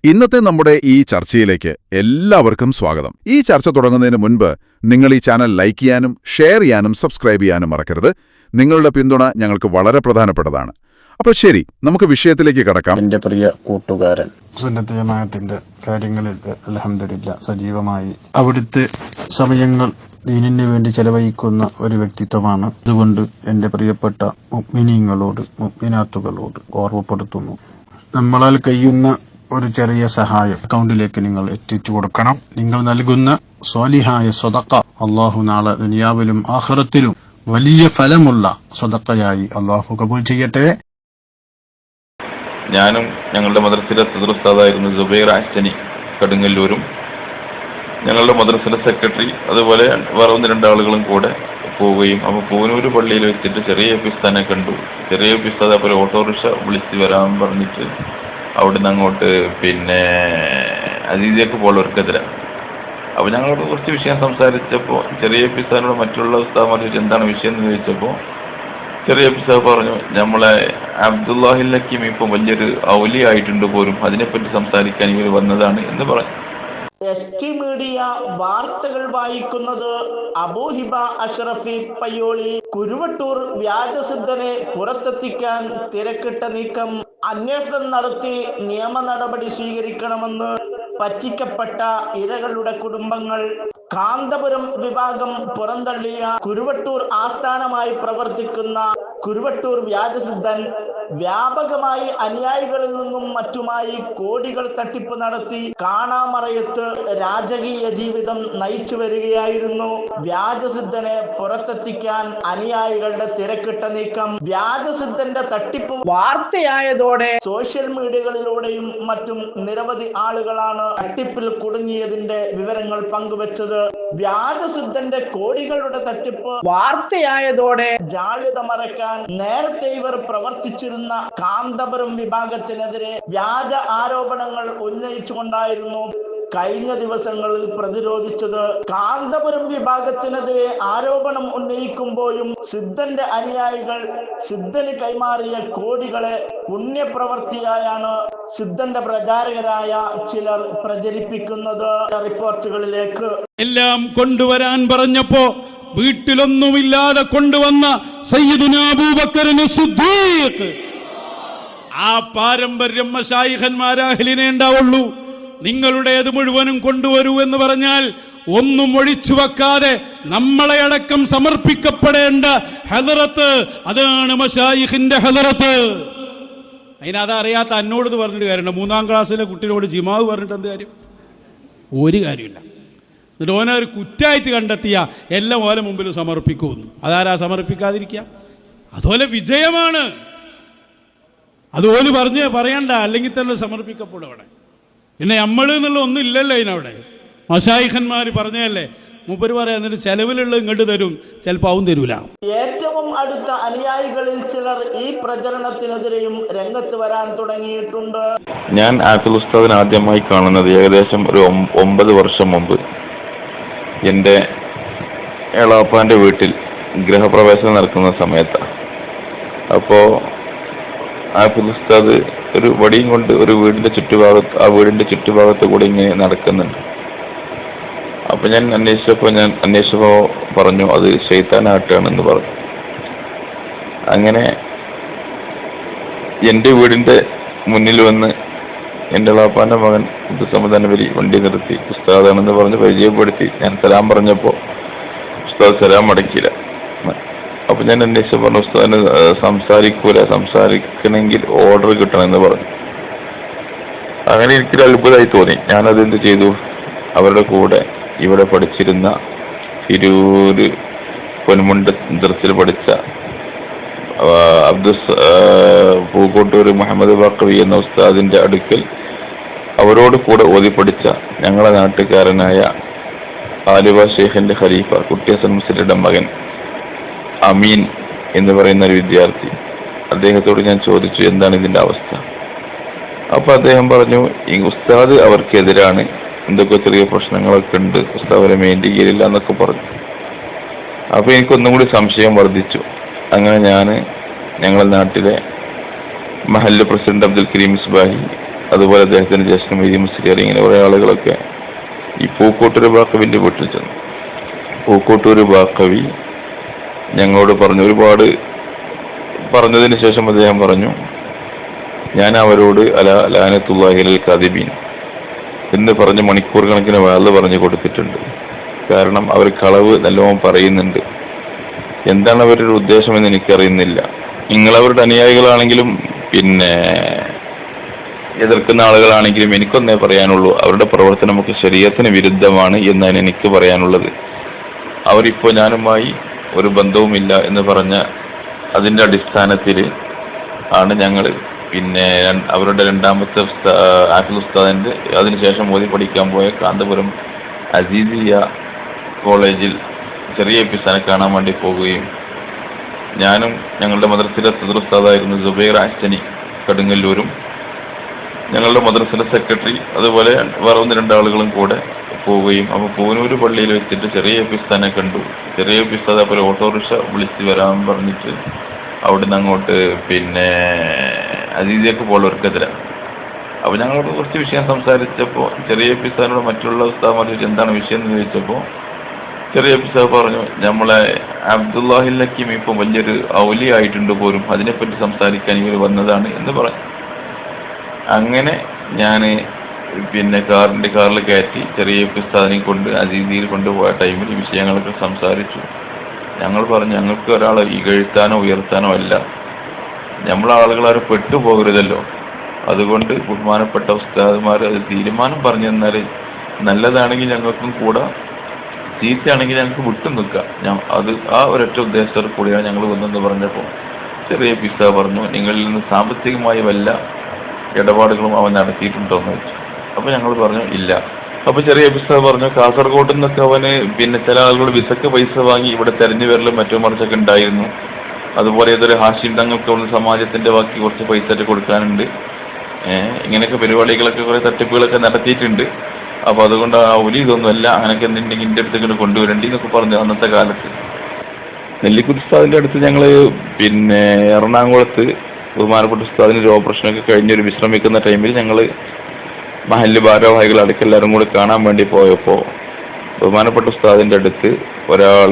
ഇന്നത്തെ നമ്മുടെ ഈ ചർച്ചയിലേക്ക് എല്ലാവർക്കും സ്വാഗതം. ഈ ചർച്ച തുടങ്ങുന്നതിന് മുൻപ് നിങ്ങൾ ഈ ചാനൽ ലൈക്ക് ചെയ്യാനും ഷെയർ ചെയ്യാനും സബ്സ്ക്രൈബ് ചെയ്യാനും മറക്കരുത്. നിങ്ങളുടെ പിന്തുണ ഞങ്ങൾക്ക് വളരെ പ്രധാനപ്പെട്ടതാണ്. അപ്പോൾ ശരി, നമുക്ക് വിഷയത്തിലേക്ക് കടക്കാം. എന്റെ പ്രിയ കൂട്ടുകാരൻ, സുന്നത്ത് ജമാഅത്തിന്റെ കാര്യങ്ങളിൽ അൽഹംദുലില്ലാ സജീവമായി അവിടുത്തെ സമയങ്ങൾ ദീനിന് വേണ്ടി ചെലവഴിക്കുന്ന ഒരു വ്യക്തിത്വമാണ്. അതുകൊണ്ട് എന്റെ പ്രിയപ്പെട്ട മുഅ്മിനീങ്ങളോട് മുഅ്മിനാത്തുകളോട് ഓർമ്മപ്പെടുത്തുന്നു, നമ്മളാൽ കഴിയുന്ന ഒരു ചെറിയ സഹായം അക്കൗണ്ടിലേക്ക് നിങ്ങൾ എത്തിച്ചു കൊടുക്കണം. നിങ്ങൾ നൽകുന്ന സ്വാലിഹായ സ്വതക്ക അള്ളാഹു നാളെ ദുനിയാവിലും ആഖിറത്തിലും വലിയ ഫലമുള്ള സ്വതക്കയായി അള്ളാഹു കബൂൽ ചെയ്യട്ടെ. ഞാനും ഞങ്ങളുടെ മദ്രസയിലെ സദർ ഉസ്താദായിരുന്നു സുബൈർ ആസ്റ്റനി കടുങ്ങല്ലൂരും, ഞങ്ങളുടെ മദ്രസയിലെ സെക്രട്ടറി, അതുപോലെ വേറെ 1-2 ആളുകളും കൂടെ പോവുകയും അപ്പോൾ പൂനൂർ പള്ളിയിൽ വെച്ചിട്ട് ചെറിയ പിസ്താനെ കണ്ടു. ചെറിയ പിസ്താദ് അപ്പോൾ ഓട്ടോറിക്ഷ വിളിച്ച് വരാൻ പറഞ്ഞിട്ട് അവിടുന്ന് അങ്ങോട്ട് അസീസിലേക്ക് പോലുവർക്കെതിരെ. അപ്പോൾ ഞങ്ങളോട് കുറച്ച് വിഷയം സംസാരിച്ചപ്പോൾ ചെറിയ പിസ്താനോട് മറ്റുള്ള ഉസ്താദ് ചോദിച്ചു എന്താണ് വിഷയം എന്ന് ചോദിച്ചപ്പോൾ ചെറിയ പിസ്താദ് പറഞ്ഞു, നമ്മളെ അബ്ദുല്ലാഹിൽ ഹക്കീം ഇപ്പം വലിയൊരു ഔലി ആയിട്ടുണ്ട് പോലും, അതിനെപ്പറ്റി സംസാരിക്കാൻ ഇവർ വന്നതാണ് എന്ന് പറഞ്ഞു. ST മീഡിയ വാർത്തകൾ വായിക്കുന്നത് അബൂഹിബ അഷ്റഫി പയ്യോളി. കുരുവട്ടൂർ വ്യാജസിദ്ധനെ പുറത്തെത്തിക്കാൻ തിരക്കിട്ട നീക്കം. അന്വേഷണം നടത്തി നിയമ നടപടി സ്വീകരിക്കണമെന്ന് പറ്റിക്കപ്പെട്ട ഇരകളുടെ കുടുംബങ്ങൾ. കാന്തപുരം വിഭാഗം പുറന്തള്ളിയ കുരുവട്ടൂർ ആസ്ഥാനമായി പ്രവർത്തിക്കുന്ന കുരുവട്ടൂർ വ്യാജസിദ്ധൻ വ്യാപകമായി അനുയായികളിൽ നിന്നും മറ്റുമായി കോടികൾ തട്ടിപ്പ് നടത്തി കാണാമറയത്ത് രാജകീയ ജീവിതം നയിച്ചു വരികയായിരുന്നു. വ്യാജസിദ്ധനെ പുറത്തെത്തിക്കാൻ അനുയായികളുടെ തിരക്കിട്ട നീക്കം. വ്യാജസിദ്ധന്റെ തട്ടിപ്പ് വാർത്തയായതോടെ സോഷ്യൽ മീഡിയകളിലൂടെയും മറ്റും നിരവധി ആളുകളാണ് തട്ടിപ്പിൽ കുടുങ്ങിയതിന്റെ വിവരങ്ങൾ പങ്കുവച്ചത്. വ്യാജസിദ്ധന്റെ കോടികളുടെ തട്ടിപ്പ് വാർത്തയായതോടെ ജാള്യത മറയ്ക്കാൻ നേരത്തെ ഇവർ പ്രവർത്തിച്ചിരുന്ന കാന്തപുരം വിഭാഗത്തിനെതിരെ വ്യാജ ആരോപണങ്ങൾ ഉന്നയിച്ചുകൊണ്ടായിരുന്നു കഴിഞ്ഞ ദിവസങ്ങളിൽ പ്രതിരോധിച്ചത്. കാന്തപുരം വിഭാഗത്തിനെതിരെ ആരോപണം ഉന്നയിക്കുമ്പോഴും സിദ്ധന്റെ അനുയായികൾ സിദ്ധന് കൈമാറിയ കോടികളെ പുണ്യപ്രവർത്തിയായാണ് സിദ്ധന്റെ പ്രചാരകരായ ചിലർ പ്രചരിപ്പിക്കുന്നത്. റിപ്പോർട്ടുകളിലേക്ക് എല്ലാം കൊണ്ടുവരാൻ പറഞ്ഞപ്പോ വീട്ടിലൊന്നുമില്ലാതെ കൊണ്ടുവന്ന സയ്യിദുനാ അബൂബക്കറിന് സിദ്ദീഖ്. ആ പാരമ്പര്യം മശായിഖന്മാരെ അഹ്ലിനെ ഉണ്ടാവുള്ളൂ. നിങ്ങളുടേത് മുഴുവനും കൊണ്ടുവരൂ എന്ന് പറഞ്ഞാൽ ഒന്നും ഒഴിച്ചു വെക്കാതെ നമ്മളെ അടക്കം സമർപ്പിക്കപ്പെടേണ്ട ഹദറത്ത്, അതാണ് മശായിഖിന്റെ ഹദറത്ത്. അതിനതറിയാത്ത എന്നോട് പറഞ്ഞിട്ട് കാര്യമുണ്ട്. 3-ാം ക്ലാസ്സിലെ കുട്ടിയോട് ജിമാവ് പറഞ്ഞിട്ട് എന്ത് കാര്യം? ഒരു കാര്യമില്ല. എന്നിട്ട് ഓനെ ഒരു കുറ്റായിട്ട് കണ്ടെത്തിയ എല്ലാം ഓലെ മുമ്പിൽ സമർപ്പിക്കുമെന്ന്. അതാരാ സമർപ്പിക്കാതിരിക്കുക? അതുപോലെ വിജയമാണ്. അതുപോലെ പറയണ്ട, അല്ലെങ്കിൽ തന്നെ സമർപ്പിക്കപ്പെടും അവിടെ. പിന്നെ നമ്മൾ എന്നുള്ള ഒന്നും ഇല്ലല്ലോ അതിനവിടെ. മശായിഖന്മാർ പറഞ്ഞതല്ലേ, മൂപ്പര് പറയാം, എന്നിട്ട് ചെലവിലുള്ള ഇങ്ങോട്ട് തരും, ചിലപ്പോൾ അവൻ തരൂല. ഏറ്റവും അടുത്ത അനുയായികളിൽ ചിലർ ഈ പ്രചരണത്തിനെതിരെയും രംഗത്ത് വരാൻ തുടങ്ങിയിട്ടുണ്ട്. ഞാൻ ആഫിൽ ഉസ്താദിനെ ആദ്യമായി കാണുന്നത് ഏകദേശം ഒരു 9 വർഷം മുമ്പ് എൻ്റെ എളാപ്പാൻ്റെ വീട്ടിൽ ഗൃഹപ്രവേശനം നടക്കുന്ന സമയത്താണ്. അപ്പോൾ ആഫിൽ ഉസ്താദ് ഒരു വടിയും കൊണ്ട് ഒരു വീടിൻ്റെ ചുറ്റുഭാഗത്ത് കൂടെ ഇങ്ങനെ നടക്കുന്നുണ്ട്. അപ്പോൾ ഞാൻ അന്വേഷിച്ചപ്പോൾ പറഞ്ഞു അത് ശൈത്താനാട്ടാണെന്ന് പറഞ്ഞു. അങ്ങനെ എൻ്റെ വീടിൻ്റെ മുന്നിൽ വന്ന് എൻ്റെ എളാപ്പാൻ്റെ മകൻ അബ്ദുസമദ് അൻവരി വണ്ടി നിർത്തി ഉസ്താദാണെന്ന് പറഞ്ഞ് പരിചയപ്പെടുത്തി. ഞാൻ സലാം പറഞ്ഞപ്പോൾ ഉസ്താദ് സലാം മടക്കിയില്ല. അപ്പോൾ ഞാൻ അന്വേഷിച്ച് പറഞ്ഞു ഉസ്താദിന് സംസാരിക്കണമെങ്കിൽ ഓർഡർ കിട്ടണമെന്ന് പറഞ്ഞു. അങ്ങനെ എനിക്കൊരു അത്ഭുതമായി തോന്നി. ഞാനതെന്ത് ചെയ്തു, അവരുടെ കൂടെ ഇവിടെ പഠിച്ചിരുന്ന തിരൂര് പൊന്മുണ്ട ദർസിൽ പഠിച്ച പൂക്കോട്ടൂർ മുഹമ്മദ് ബാക്കവി എന്ന ഉസ്താദിന്റെ അടുക്കൽ അവരോട് കൂടെ ഓതി പഠിച്ച ഞങ്ങളെ നാട്ടുകാരനായ ആലുവ ഷെയ്ഖിന്റെ ഖലീഫ കുട്ടി ഹസൻ മുസ്ലിയുടെ മകൻ അമീൻ എന്ന് പറയുന്ന ഒരു വിദ്യാർത്ഥി, അദ്ദേഹത്തോട് ഞാൻ ചോദിച്ചു എന്താണ് ഇതിന്റെ അവസ്ഥ. അപ്പൊ അദ്ദേഹം പറഞ്ഞു ഈ ഉസ്താദ് അവർക്കെതിരാണ്, എന്തൊക്കെ ചെറിയ പ്രശ്നങ്ങളൊക്കെ ഉണ്ട്, ഉസ്താദ് അവരെ മെയിൻറ്റെയിൻ ചെയ്യില്ല എന്നൊക്കെ പറഞ്ഞു. അപ്പൊ എനിക്കൊന്നും കൂടി സംശയം വർദ്ധിച്ചു. അങ്ങനെ ഞങ്ങളുടെ നാട്ടിലെ മഹല്ല് പ്രസിഡന്റ് അബ്ദുൽ കരീം ഇസ്ബാഹി, അതുപോലെ അദ്ദേഹത്തിന് ജ്യേഷ്ഠൻ മൊയ്തീൻ മുസ്ലിയാർ, ഇങ്ങനെ കുറേ ആളുകളൊക്കെ ഈ പൂക്കോട്ടൂർ ബാക്കവിന്റെ വീട്ടിൽ ചെന്നു. പൂക്കോട്ടൂർ ബാക്കവി ഞങ്ങളോട് പറഞ്ഞു, ഒരുപാട് പറഞ്ഞതിന് ശേഷം അദ്ദേഹം പറഞ്ഞു, ഞാൻ അവരോട് ലഅനത്തുല്ലാഹി അലൽ കാദിബീൻ എന്ന് പറഞ്ഞ് മണിക്കൂർ കണക്കിന് വാള് പറഞ്ഞു കൊടുത്തിട്ടുണ്ട്. കാരണം അവർ കളവ് നല്ലോണം പറയുന്നുണ്ട്. എന്താണ് അവരുടെ ഉദ്ദേശമെന്ന് എനിക്കറിയുന്നില്ല. നിങ്ങളവരുടെ അനുയായികളാണെങ്കിലും പിന്നെ എതിർക്കുന്ന ആളുകളാണെങ്കിലും എനിക്കൊന്നേ പറയാനുള്ളൂ, അവരുടെ പ്രവർത്തനമൊക്കെ ശരീഅത്തിന് വിരുദ്ധമാണ് എന്നാണ് എനിക്ക് പറയാനുള്ളത്. അവരിപ്പോൾ ഞാനുമായി ഒരു ബന്ധവുമില്ല എന്ന് പറഞ്ഞ അതിൻ്റെ അടിസ്ഥാനത്തിൽ ആണ് ഞങ്ങൾ പിന്നെ അവരുടെ രണ്ടാമത്തെ ആഫിൽ ഉസ്താദിന്റെ അതിനുശേഷം മോദി പഠിക്കാൻ പോയ കാന്തപുരം അസീസിയ കോളേജിൽ ചെറിയ എപ്പിസ്ഥാനെ കാണാൻ വേണ്ടി പോവുകയും ഞാനും ഞങ്ങളുടെ മദ്രസയിലെ സദർ ഉസ്താദായിരുന്നു സുബൈർ ആസ്റ്റനി കടുങ്ങല്ലൂരും ഞങ്ങളുടെ മദ്രസയിലെ സെക്രട്ടറി അതുപോലെ വേറെ 1-2 ആളുകളും കൂടെ പോവുകയും അപ്പോൾ പൂനൂർ പള്ളിയിൽ വെച്ചിട്ട് ചെറിയ എപ്പിസ്ഥാനെ കണ്ടു. ചെറിയ എപ്പിസ്ഥാദ് അപ്പോൾ ഓട്ടോറിക്ഷ വിളിച്ച് വരാൻ പറഞ്ഞിട്ട് അവിടുന്ന് അങ്ങോട്ട് പിന്നെ അസീസിയക്ക് പോലുള്ളവർക്കെതിരാണ്. അപ്പോൾ ഞങ്ങളോട് കുറച്ച് വിഷയം സംസാരിച്ചപ്പോൾ ചെറിയ എപ്പിസ്ഥാനോട് മറ്റുള്ള ഉസ്താദ്മാർ ചോദിച്ചു എന്താണ് വിഷയം എന്ന് ചോദിച്ചപ്പോൾ ചെറിയ എപ്പിസ്ഥാദ് പറഞ്ഞു, നമ്മളെ അബ്ദുല്ലാഹിൽ ഹക്കീം ഇപ്പം വലിയൊരു ഔലി ആയിട്ടുണ്ട് പോലും, അതിനെപ്പറ്റി സംസാരിക്കാൻ ഇവർ വന്നതാണ് എന്ന് പറഞ്ഞു. അങ്ങനെ ഞാൻ പിന്നെ കാറിൽ കയറ്റി ചെറിയ ഉസ്താദിനെ കൊണ്ട് അസീസിയിൽ കൊണ്ടുപോയ ടൈമിൽ ഈ വിഷയങ്ങളൊക്കെ സംസാരിച്ചു. ഞങ്ങൾ പറഞ്ഞു, ഞങ്ങൾക്ക് ഒരാളെ ഇകഴ്ത്താനോ ഉയർത്താനോ അല്ല, നമ്മളാളുകളാരും പെട്ടുപോകരുതല്ലോ. അതുകൊണ്ട് ബഹുമാനപ്പെട്ട ഉസ്താദുമാർ അത് തീരുമാനം പറഞ്ഞു തന്നാൽ നല്ലതാണെങ്കിൽ ഞങ്ങൾക്കും കൂടെ, ചീത്തയാണെങ്കിൽ ഞങ്ങൾക്ക് വിട്ടു നിൽക്കാം. അത് ആ ഒരൊറ്റ ഉദ്ദേശത്തോട് കൂടിയാണ് ഞങ്ങൾ വന്നെന്ന് പറഞ്ഞപ്പോൾ ചെറിയ ഉസ്താദ് പറഞ്ഞു, നിങ്ങളിൽ നിന്ന് സാമ്പത്തികമായി വല്ല ഇടപാടുകളും അവൻ നടത്തിയിട്ടുണ്ടോ എന്ന് വെച്ചു. അപ്പോൾ ഞങ്ങൾ പറഞ്ഞു ഇല്ല. അപ്പോൾ ചെറിയ ഉസ്താദ് പറഞ്ഞു, കാസർഗോഡ് നിന്നൊക്കെ അവന് പിന്നെ ചില ആളുകൾ വിസക്ക് പൈസ വാങ്ങി ഇവിടെ തെരഞ്ഞു വരലും മറ്റോ മറിച്ചൊക്കെ ഉണ്ടായിരുന്നു. അതുപോലെ ഏതൊരു ഹാഷിം തങ്ങൾക്ക് ഒന്ന് സമാജത്തിന്റെ ബാക്കി കുറച്ച് പൈസ കൊടുക്കാനുണ്ട്. ഇങ്ങനെയൊക്കെ പരിപാടികളൊക്കെ കുറെ തട്ടിപ്പുകളൊക്കെ നടത്തിയിട്ടുണ്ട്. അപ്പോൾ അതുകൊണ്ട് ആ ഒലി ഇതൊന്നുമല്ല, അങ്ങനെയൊക്കെ എന്തുണ്ടെങ്കിൽ എൻ്റെ അടുത്തേക്ക് കൊണ്ടുവരേണ്ടി എന്നൊക്കെ പറഞ്ഞു. അന്നത്തെ കാലത്ത് നെല്ലിക്കുത്ത് ഉസ്താദിന്റെ അടുത്ത് ഞങ്ങൾ പിന്നെ എറണാകുളത്ത് ബഹുമാനപ്പെട്ട ഉസ്താദിന് ഒരു ഓപ്പറേഷനൊക്കെ കഴിഞ്ഞൊരു വിശ്രമിക്കുന്ന ടൈമിൽ ഞങ്ങൾ മഹല്ല് ഭാരവാഹികൾ അടക്കം എല്ലാവരും കൂടെ കാണാൻ വേണ്ടി പോയപ്പോൾ ബഹുമാനപ്പെട്ട ഉസ്താദിന്റെ അടുത്ത് ഒരാൾ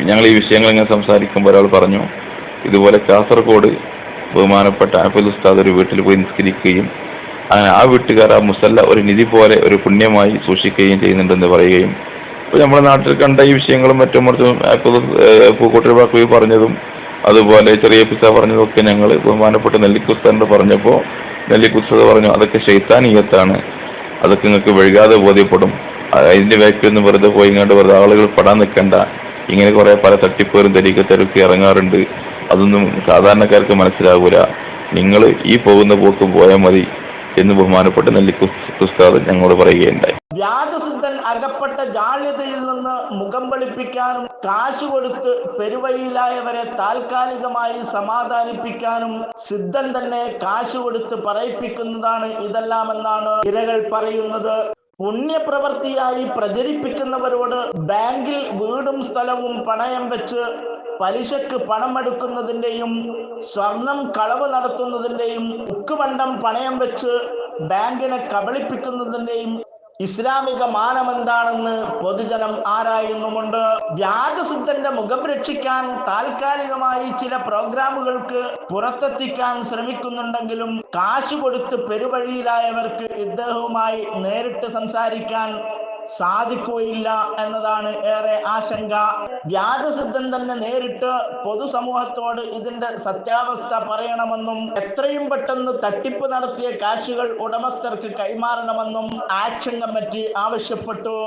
ഞങ്ങൾ ഈ വിഷയങ്ങൾ ഇങ്ങനെ സംസാരിക്കുമ്പോൾ ഒരാൾ പറഞ്ഞു, ഇതുപോലെ കാസർഗോഡ് ബഹുമാനപ്പെട്ട ആഫിൽ ഉസ്താദ് ഒരു വീട്ടിൽ പോയി നിസ്കരിക്കുകയും അങ്ങനെ ആ വീട്ടുകാർ ആ മുസല്ല ഒരു നിധി പോലെ ഒരു പുണ്യമായി സൂക്ഷിക്കുകയും ചെയ്യുന്നുണ്ടെന്ന് പറയുകയും, ഇപ്പോൾ നമ്മുടെ നാട്ടിൽ കണ്ട ഈ വിഷയങ്ങളും മറ്റും പൂക്കോട്ടൂർ ബാക്കവി പറഞ്ഞതും അതുപോലെ ചെറിയ പിസ പറഞ്ഞതും ഒക്കെ ഞങ്ങൾ ബഹുമാനപ്പെട്ട നെല്ലിക്കുസ്താദിനോട് പറഞ്ഞപ്പോൾ നെല്ലിക്കുസ്താദ് പറഞ്ഞു, അതൊക്കെ ശൈത്താനീയത്താണ്, അതൊക്കെ നിങ്ങൾക്ക് വഴുകാതെ ബോധ്യപ്പെടും. അതിന്റെ വേക്കിലൊന്നും വെറുതെ പോയി ഇങ്ങോട്ട് വെറുതെ ആളുകൾ പെടാൻ നിൽക്കണ്ട. ഇങ്ങനെ കുറെ പല തട്ടിപ്പേറും തരീക്കത്തരൊക്കെ ഇറങ്ങാറുണ്ട്. അതൊന്നും സാധാരണക്കാർക്ക് മനസ്സിലാകൂല. നിങ്ങൾ ഈ പോകുന്ന പോക്ക് പോയാൽ മതി എന്ന് ബഹുമാനപ്പെട്ട നെല്ലിക്കുസ്താദ് ഞങ്ങളോട് പറയുകയുണ്ടായി. വ്യാജസിദ്ധൻ അകപ്പെട്ട ജാള്യതയിൽ നിന്ന് മുഖം വെളുപ്പിക്കാനും കാശ് കൊടുത്ത് പെരുവഴിയിലായവരെ താൽക്കാലികമായി സമാധാനിപ്പിക്കാനും സിദ്ധൻ തന്നെ കാശ് കൊടുത്ത് പറയിപ്പിക്കുന്നതാണ് ഇതെല്ലാമെന്നാണ് ഇരകൾ പറയുന്നത്. പുണ്യപ്രവൃത്തിയായി പ്രചരിപ്പിക്കുന്നവരോട് ബാങ്കിൽ വീടും സ്ഥലവും പണയം വെച്ച് പലിശക്ക് പണമെടുക്കുന്നതിന്റെയും സ്വർണം കളവ് നടത്തുന്നതിന്റെയും ഉക്കുപണ്ടം പണയം വെച്ച് ബാങ്കിനെ കബളിപ്പിക്കുന്നതിന്റെയും ഇസ്ലാമിക മാനമെന്താണെന്ന് പൊതുജനം ആരായുന്നുമുണ്ട്. വ്യാജസിദ്ധന്റെ മുഖം രക്ഷിക്കാൻ താൽക്കാലികമായി ചില പ്രോഗ്രാമുകൾക്ക് പുറത്തെത്തിക്കാൻ ശ്രമിക്കുന്നുണ്ടെങ്കിലും കാശ് കൊടുത്ത് പെരുവഴിയിലായവർക്ക് ഇദ്ദേഹവുമായി നേരിട്ട് സംസാരിക്കാൻ സാധിക്കുകയില്ല എന്നതാണ് ഏറെ ആശങ്ക. വ്യാജസിദ്ധൻ തന്നെ നേരിട്ട് പൊതുസമൂഹത്തോട് ഇതിന്റെ സത്യാവസ്ഥ പറയണമെന്നും എത്രയും പെട്ടെന്ന് തട്ടിപ്പ് നടത്തിയ കാശുകൾ ഉടമസ്ഥർക്ക് കൈമാറണമെന്നും ആക്ഷൻ കമ്മിറ്റി ആവശ്യപ്പെട്ടു.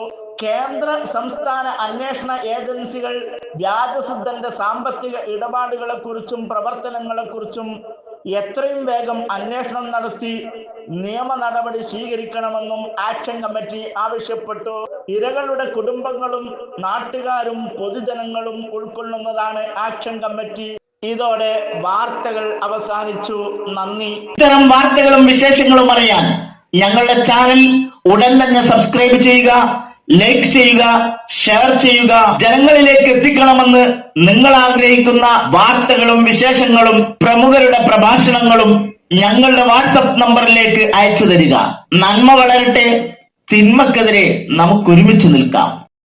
കേന്ദ്ര സംസ്ഥാന അന്വേഷണ ഏജൻസികൾ വ്യാജസിദ്ധന്റെ സാമ്പത്തിക ഇടപാടുകളെ കുറിച്ചും പ്രവർത്തനങ്ങളെ കുറിച്ചും എത്രയും വേഗം അന്വേഷണം നടത്തി നിയമ നടപടി സ്വീകരിക്കണമെന്നും ആക്ഷൻ കമ്മിറ്റി ആവശ്യപ്പെട്ടു. ഇരകളുടെ കുടുംബങ്ങളും നാട്ടുകാരും പൊതുജനങ്ങളും ഉൾക്കൊള്ളുന്നതാണ് ആക്ഷൻ കമ്മിറ്റി. ഇതോടെ വാർത്തകൾ അവസാനിച്ചു. നന്ദി. ഇത്തരം വാർത്തകളും വിശേഷങ്ങളും അറിയാൻ ഞങ്ങളുടെ ചാനൽ ഉടൻ തന്നെ സബ്സ്ക്രൈബ് ചെയ്യുക, ലൈക്ക് ചെയ്യുക, ഷെയർ ചെയ്യുക. ജനങ്ങളിലേക്ക് എത്തിക്കണമെന്ന് നിങ്ങൾ ആഗ്രഹിക്കുന്ന വാർത്തകളും വിശേഷങ്ങളും പ്രമുഖരുടെ പ്രഭാഷണങ്ങളും ഞങ്ങളുടെ വാട്സപ്പ് നമ്പറിലേക്ക് അയച്ചു തരിക. നന്മ വളരട്ടെ, തിന്മക്കെതിരെ നമുക്കൊരുമിച്ച് നിൽക്കാം.